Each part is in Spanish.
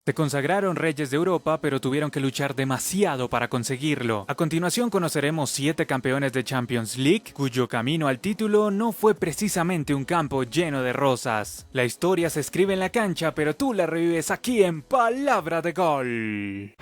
Se consagraron reyes de Europa, pero tuvieron que luchar demasiado para conseguirlo. A continuación conoceremos 7 campeones de Champions League, cuyo camino al título no fue precisamente un campo lleno de rosas. La historia se escribe en la cancha, pero tú la revives aquí en Palabra de Gol.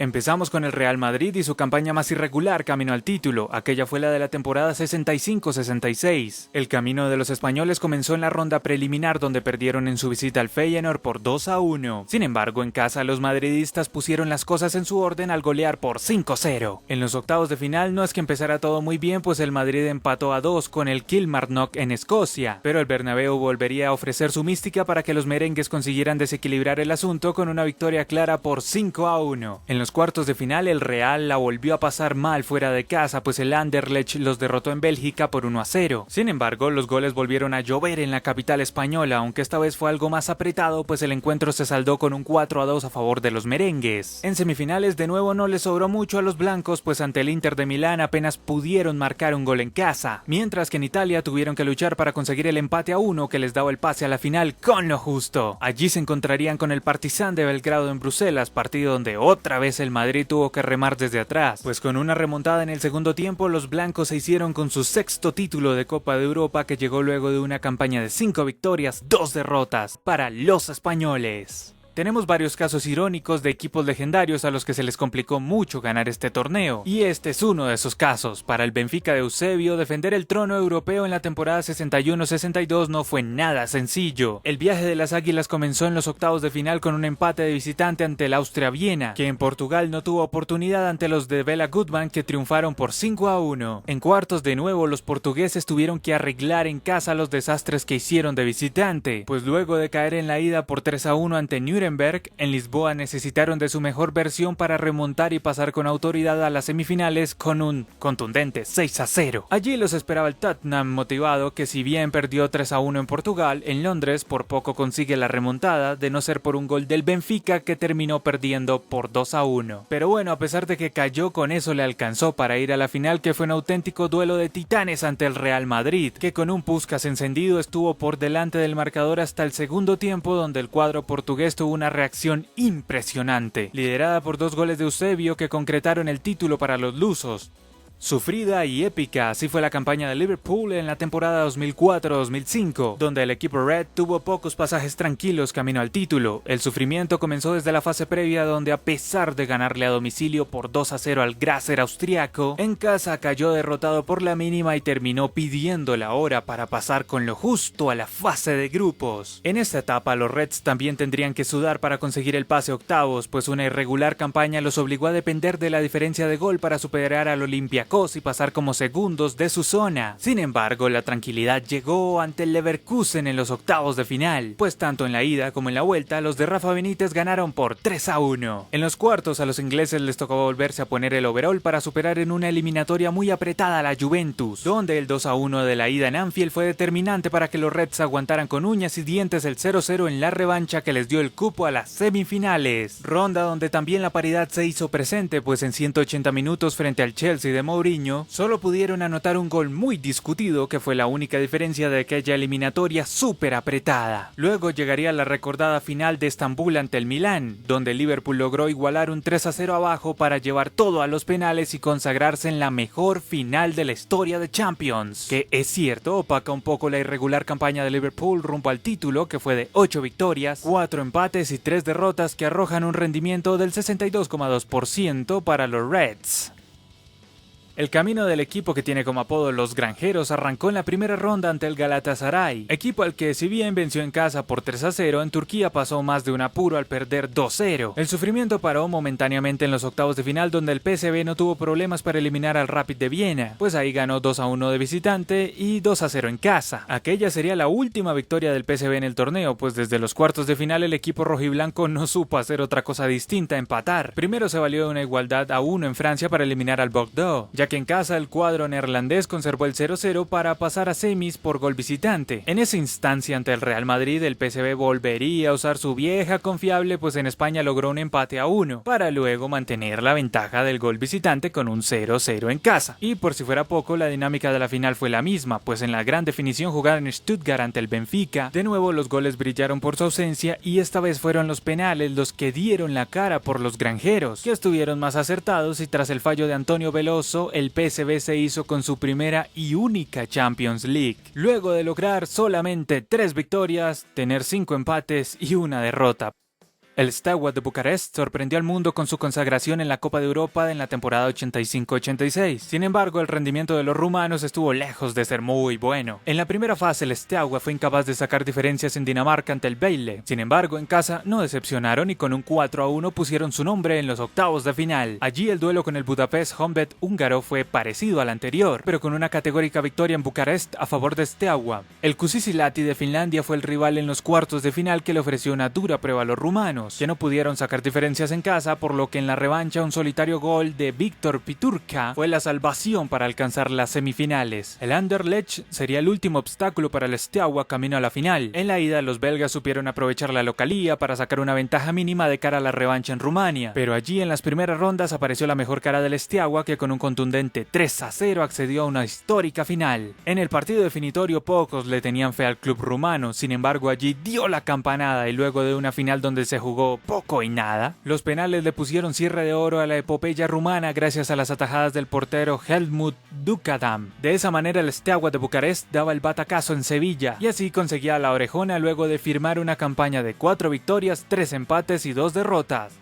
Empezamos con el Real Madrid y su campaña más irregular camino al título. Aquella fue la de la temporada 65-66. El camino de los españoles comenzó en la ronda preliminar, donde perdieron en su visita al Feyenoord por 2-1. Sin embargo, en casa los madridistas pusieron las cosas en su orden al golear por 5-0. En los octavos de final no es que empezara todo muy bien, pues el Madrid empató a 2 con el Kilmarnock en Escocia, pero el Bernabéu volvería a ofrecer su mística para que los merengues consiguieran desequilibrar el asunto con una victoria clara por 5-1. En los cuartos de final el Real la volvió a pasar mal fuera de casa, pues el Anderlecht los derrotó en Bélgica por 1-0. Sin embargo, los goles volvieron a llover en la capital española, aunque esta vez fue algo más apretado, pues el encuentro se saldó con un 4-2 a favor de los merengues. En semifinales de nuevo no les sobró mucho a los blancos, pues ante el Inter de Milán apenas pudieron marcar un gol en casa, mientras que en Italia tuvieron que luchar para conseguir el empate a 1 que les daba el pase a la final con lo justo. Allí se encontrarían con el Partizan de Belgrado en Bruselas, partido donde otra vez el Madrid tuvo que remar desde atrás, pues con una remontada en el segundo tiempo los blancos se hicieron con su 6º título de Copa de Europa, que llegó luego de una campaña de 5 victorias, 2 derrotas para los españoles. Tenemos varios casos irónicos de equipos legendarios a los que se les complicó mucho ganar este torneo, y este es uno de esos casos. Para el Benfica de Eusebio, defender el trono europeo en la temporada 61-62 no fue nada sencillo. El viaje de las Águilas comenzó en los octavos de final con un empate de visitante ante el Austria Viena, que en Portugal no tuvo oportunidad ante los de Bela Goodman, que triunfaron por 5-1. En cuartos de nuevo los portugueses tuvieron que arreglar en casa los desastres que hicieron de visitante, pues luego de caer en la ida por 3-1 ante Nuremberg, en Lisboa necesitaron de su mejor versión para remontar y pasar con autoridad a las semifinales con un contundente 6-0. Allí los esperaba el Tottenham motivado, que si bien perdió 3-1 en Portugal, en Londres por poco consigue la remontada, de no ser por un gol del Benfica, que terminó perdiendo por 2-1. Pero bueno, a pesar de que cayó, con eso le alcanzó para ir a la final, que fue un auténtico duelo de titanes ante el Real Madrid, que con un Puskás encendido estuvo por delante del marcador hasta el segundo tiempo, donde el cuadro portugués tuvo una reacción impresionante, liderada por 2 goles de Eusebio que concretaron el título para los lusos. Sufrida y épica, así fue la campaña de Liverpool en la temporada 2004-2005, donde el equipo Red tuvo pocos pasajes tranquilos camino al título. El sufrimiento comenzó desde la fase previa, donde a pesar de ganarle a domicilio por 2-0 al Grasser austriaco, en casa cayó derrotado por la mínima y terminó pidiendo la hora para pasar con lo justo a la fase de grupos. En esta etapa los Reds también tendrían que sudar para conseguir el pase a octavos, pues una irregular campaña los obligó a depender de la diferencia de gol para superar al Olympiacos y pasar como segundos de su zona. Sin embargo, la tranquilidad llegó ante el Leverkusen en los octavos de final, pues tanto en la ida como en la vuelta los de Rafa Benítez ganaron por 3-1. En los cuartos a los ingleses les tocó volverse a poner el overall para superar en una eliminatoria muy apretada a la Juventus, donde el 2-1 de la ida en Anfield fue determinante para que los Reds aguantaran con uñas y dientes el 0-0 en la revancha que les dio el cupo a las semifinales, ronda donde también la paridad se hizo presente, pues en 180 minutos frente al Chelsea de Mourinho solo pudieron anotar un gol muy discutido, que fue la única diferencia de aquella eliminatoria súper apretada. Luego llegaría la recordada final de Estambul ante el Milán, donde el Liverpool logró igualar un 3-0 abajo para llevar todo a los penales y consagrarse en la mejor final de la historia de Champions, que es cierto opaca un poco la irregular campaña de Liverpool rumbo al título, que fue de 8 victorias, 4 empates y 3 derrotas, que arrojan un rendimiento del 62,2% para los Reds. El camino del equipo, que tiene como apodo los Granjeros, arrancó en la primera ronda ante el Galatasaray, equipo al que si bien venció en casa por 3-0, en Turquía pasó más de un apuro al perder 2-0. El sufrimiento paró momentáneamente en los octavos de final, donde el PSV no tuvo problemas para eliminar al Rapid de Viena, pues ahí ganó 2-1 de visitante y 2-0 en casa. Aquella sería la última victoria del PSV en el torneo, pues desde los cuartos de final el equipo rojiblanco no supo hacer otra cosa distinta a empatar. Primero se valió de una igualdad a 1 en Francia para eliminar al Bordeaux, ya que en casa el cuadro neerlandés conservó el 0-0 para pasar a semis por gol visitante. En esa instancia ante el Real Madrid, el PSV volvería a usar su vieja confiable, pues en España logró un empate a 1, para luego mantener la ventaja del gol visitante con un 0-0 en casa. Y por si fuera poco, la dinámica de la final fue la misma, pues en la gran definición jugada en Stuttgart ante el Benfica, de nuevo los goles brillaron por su ausencia y esta vez fueron los penales los que dieron la cara por los granjeros, que estuvieron más acertados, y tras el fallo de Antonio Veloso, el PSV se hizo con su primera y única Champions League, luego de lograr solamente 3 victorias, tener 5 empates y una derrota. El Steaua de Bucarest sorprendió al mundo con su consagración en la Copa de Europa en la temporada 85-86. Sin embargo, el rendimiento de los rumanos estuvo lejos de ser muy bueno. En la primera fase, el Steaua fue incapaz de sacar diferencias en Dinamarca ante el Vejle. Sin embargo, en casa no decepcionaron y con un 4-1 pusieron su nombre en los octavos de final. Allí el duelo con el Budapest Honvéd húngaro fue parecido al anterior, pero con una categórica victoria en Bucarest a favor de Steaua. El Kuusisilahti de Finlandia fue el rival en los cuartos de final que le ofreció una dura prueba a los rumanos, que no pudieron sacar diferencias en casa, por lo que en la revancha un solitario gol de Víctor Piturka fue la salvación para alcanzar las semifinales. El Anderlecht sería el último obstáculo para el Steaua camino a la final. En la ida los belgas supieron aprovechar la localía para sacar una ventaja mínima de cara a la revancha en Rumania, pero allí en las primeras rondas apareció la mejor cara del Steaua, que con un contundente 3-0 accedió a una histórica final. En el partido definitorio pocos le tenían fe al club rumano, sin embargo allí dio la campanada y luego de una final donde se jugó poco y nada, los penales le pusieron cierre de oro a la epopeya rumana gracias a las atajadas del portero Helmut Dukadam. De esa manera el Steaua de Bucarest daba el batacazo en Sevilla y así conseguía la orejona luego de firmar una campaña de 4 victorias, 3 empates y 2 derrotas.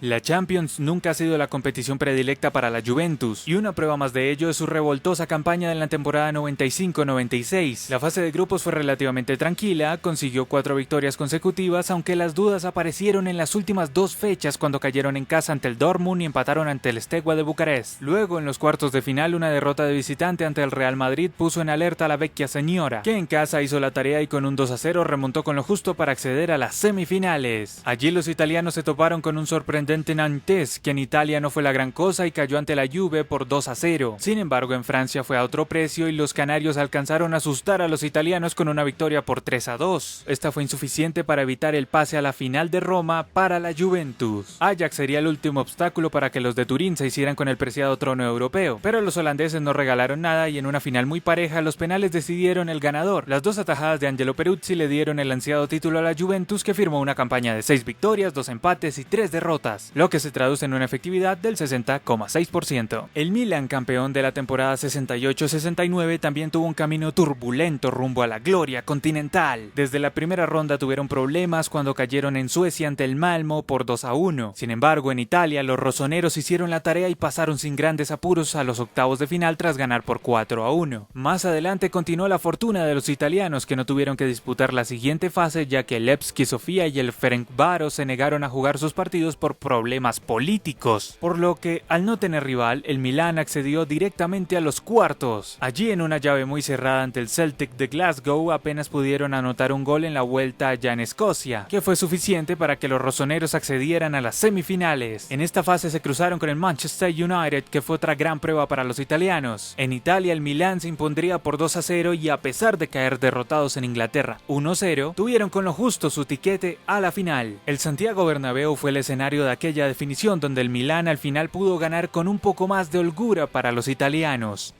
La Champions nunca ha sido la competición predilecta para la Juventus, y una prueba más de ello es su revoltosa campaña en la temporada 95-96. La fase de grupos fue relativamente tranquila, consiguió 4 victorias consecutivas, aunque las dudas aparecieron en las últimas 2 fechas cuando cayeron en casa ante el Dortmund y empataron ante el Steaua de Bucarest. Luego, en los cuartos de final, una derrota de visitante ante el Real Madrid puso en alerta a la Vecchia Señora, que en casa hizo la tarea y con un 2-0 remontó con lo justo para acceder a las semifinales. Allí los italianos se toparon con un sorprendente Nantes, que en Italia no fue la gran cosa y cayó ante la Juve por 2-0. Sin embargo, en Francia fue a otro precio y los canarios alcanzaron a asustar a los italianos con una victoria por 3-2. Esta fue insuficiente para evitar el pase a la final de Roma para la Juventus. Ajax sería el último obstáculo para que los de Turín se hicieran con el preciado trono europeo, pero los holandeses no regalaron nada y en una final muy pareja los penales decidieron el ganador. Las 2 atajadas de Angelo Peruzzi le dieron el ansiado título a la Juventus, que firmó una campaña de 6 victorias, 2 empates y 3 derrotas, lo que se traduce en una efectividad del 60,6%. El Milan, campeón de la temporada 68-69, también tuvo un camino turbulento rumbo a la gloria continental. Desde la primera ronda tuvieron problemas cuando cayeron en Suecia ante el Malmo por 2-1. Sin embargo, en Italia los rosoneros hicieron la tarea y pasaron sin grandes apuros a los octavos de final tras ganar por 4-1. Más adelante continuó la fortuna de los italianos, que no tuvieron que disputar la siguiente fase, ya que el Levski Sofía y el Ferencváros se negaron a jugar sus partidos por problemas políticos, por lo que al no tener rival, el Milan accedió directamente a los cuartos. Allí, en una llave muy cerrada ante el Celtic de Glasgow, apenas pudieron anotar un gol en la vuelta allá en Escocia, que fue suficiente para que los rosoneros accedieran a las semifinales. En esta fase se cruzaron con el Manchester United, que fue otra gran prueba para los italianos. En Italia, el Milan se impondría por 2-0 y a pesar de caer derrotados en Inglaterra 1-0, tuvieron con lo justo su tiquete a la final. El Santiago Bernabéu fue el escenario de aquella definición donde el Milan al final pudo ganar con un poco más de holgura para los italianos.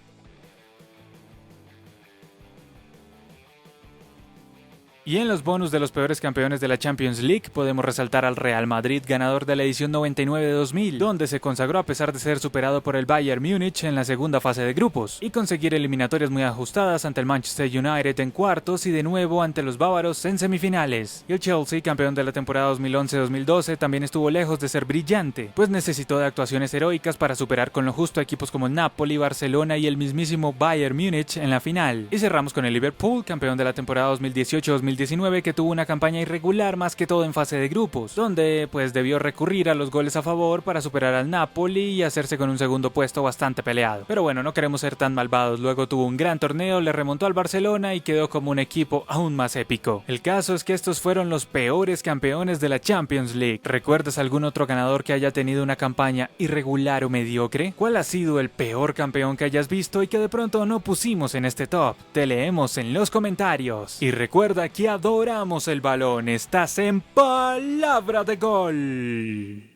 Y en los bonus de los peores campeones de la Champions League podemos resaltar al Real Madrid, ganador de la edición 99 de 2000, donde se consagró a pesar de ser superado por el Bayern Múnich en la segunda fase de grupos y conseguir eliminatorias muy ajustadas ante el Manchester United en cuartos y de nuevo ante los bávaros en semifinales. Y el Chelsea, campeón de la temporada 2011-2012, también estuvo lejos de ser brillante, pues necesitó de actuaciones heroicas para superar con lo justo a equipos como el Napoli, Barcelona y el mismísimo Bayern Múnich en la final. Y cerramos con el Liverpool, campeón de la temporada 2018-2019, 2019 que tuvo una campaña irregular más que todo en fase de grupos, donde pues debió recurrir a los goles a favor para superar al Napoli y hacerse con un segundo puesto bastante peleado. Pero bueno, no queremos ser tan malvados, luego tuvo un gran torneo, le remontó al Barcelona y quedó como un equipo aún más épico. El caso es que estos fueron los peores campeones de la Champions League. ¿Recuerdas algún otro ganador que haya tenido una campaña irregular o mediocre? ¿Cuál ha sido el peor campeón que hayas visto y que de pronto no pusimos en este top? Te leemos en los comentarios. Y recuerda que adoramos el balón, estás en Palabra de Gol.